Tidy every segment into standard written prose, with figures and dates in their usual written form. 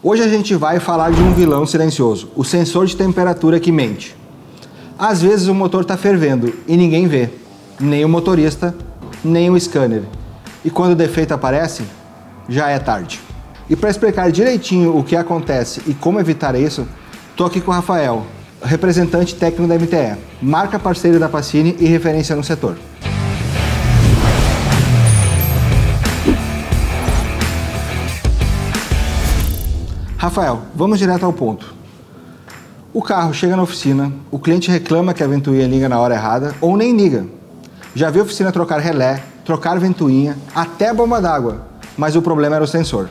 Hoje a gente vai falar de um vilão silencioso, o sensor de temperatura que mente. Às vezes o motor está fervendo e ninguém vê, nem o motorista, nem o scanner. E quando o defeito aparece, já é tarde. E para explicar direitinho o que acontece e como evitar isso, estou aqui com o Rafael, representante técnico da MTE, marca parceira da Pacini e referência no setor. Rafael, vamos direto ao ponto. O carro chega na oficina, o cliente reclama que a ventoinha liga na hora errada ou nem liga. Já vi a oficina trocar relé, trocar ventoinha, até bomba d'água, mas o problema era o sensor.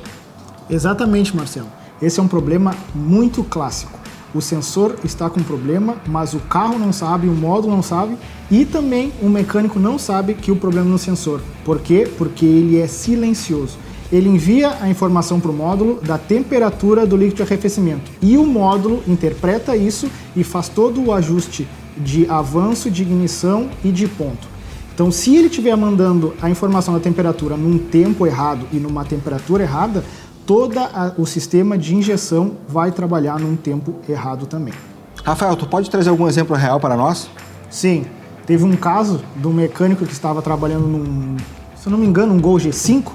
Exatamente, Marcelo. Esse é um problema muito clássico. O sensor está com problema, mas o carro não sabe, o módulo não sabe e também o mecânico não sabe que o problema é no sensor. Por quê? Porque ele é silencioso. Ele envia a informação para o módulo da temperatura do líquido de arrefecimento e o módulo interpreta isso e faz todo o ajuste de avanço, de ignição e de ponto. Então, se ele estiver mandando a informação da temperatura num tempo errado e numa temperatura errada, todo o sistema de injeção vai trabalhar num tempo errado também. Rafael, tu pode trazer algum exemplo real para nós? Sim, teve um caso de um mecânico que estava trabalhando num, se eu não me engano, um Gol G5,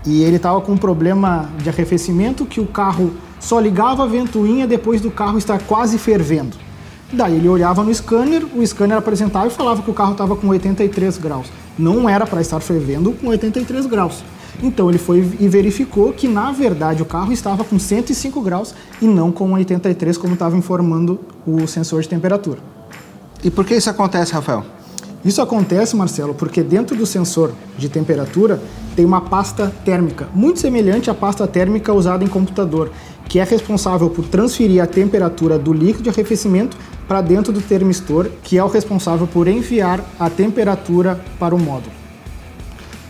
e ele estava com um problema de arrefecimento que o carro só ligava a ventoinha depois do carro estar quase fervendo. Daí ele olhava no scanner, o scanner apresentava e falava que o carro estava com 83 graus. Não era para estar fervendo com 83 graus. Então ele foi e verificou que na verdade o carro estava com 105 graus e não com 83 como estava informando o sensor de temperatura. E por que isso acontece, Rafael? Isso acontece, Marcelo, porque dentro do sensor de temperatura tem uma pasta térmica, muito semelhante à pasta térmica usada em computador, que é responsável por transferir a temperatura do líquido de arrefecimento para dentro do termistor, que é o responsável por enviar a temperatura para o módulo.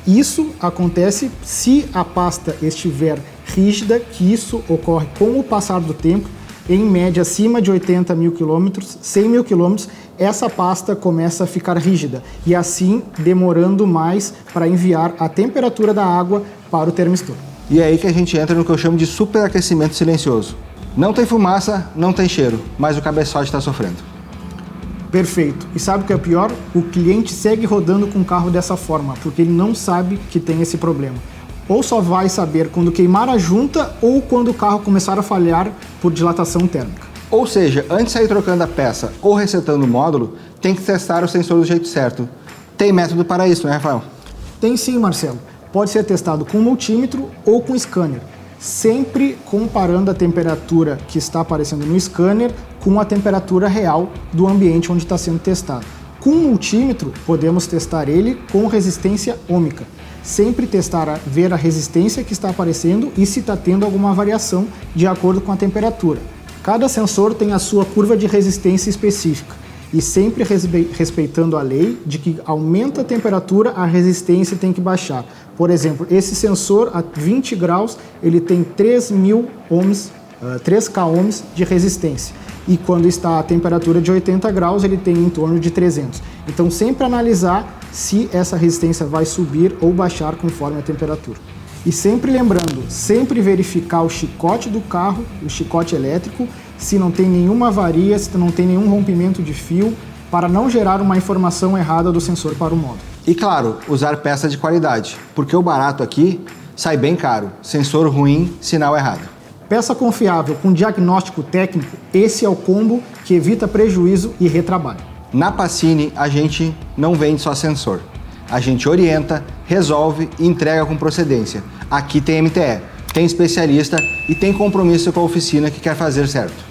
Isso acontece se a pasta estiver rígida, que isso ocorre com o passar do tempo, em média acima de 80 mil quilômetros, 100 mil quilômetros, essa pasta começa a ficar rígida e assim demorando mais para enviar a temperatura da água para o termistor. E é aí que a gente entra no que eu chamo de superaquecimento silencioso. Não tem fumaça, não tem cheiro, mas o cabeçote está sofrendo. Perfeito. E sabe o que é pior? O cliente segue rodando com o carro dessa forma, porque ele não sabe que tem esse problema. Ou só vai saber quando queimar a junta ou quando o carro começar a falhar por dilatação térmica. Ou seja, antes de sair trocando a peça ou resetando o módulo, tem que testar o sensor do jeito certo. Tem método para isso, né, Rafael? Tem sim, Marcelo. Pode ser testado com multímetro ou com scanner, sempre comparando a temperatura que está aparecendo no scanner com a temperatura real do ambiente onde está sendo testado. Com multímetro, podemos testar ele com resistência ômica. Sempre testar, ver a resistência que está aparecendo e se está tendo alguma variação de acordo com a temperatura. Cada sensor tem a sua curva de resistência específica e sempre respeitando a lei de que aumenta a temperatura, a resistência tem que baixar. Por exemplo, esse sensor a 20 graus, ele tem 3.000 ohms, 3K ohms de resistência. E quando está a temperatura de 80 graus, ele tem em torno de 300. Então, sempre analisar se essa resistência vai subir ou baixar conforme a temperatura. E sempre lembrando, sempre verificar o chicote do carro, o chicote elétrico, se não tem nenhuma avaria, se não tem nenhum rompimento de fio, para não gerar uma informação errada do sensor para o módulo. E claro, usar peça de qualidade, porque o barato aqui sai bem caro. Sensor ruim, sinal errado. Peça confiável com diagnóstico técnico, esse é o combo que evita prejuízo e retrabalho. Na Pacini, a gente não vende só sensor. A gente orienta, resolve e entrega com procedência. Aqui tem MTE, tem especialista e tem compromisso com a oficina que quer fazer certo.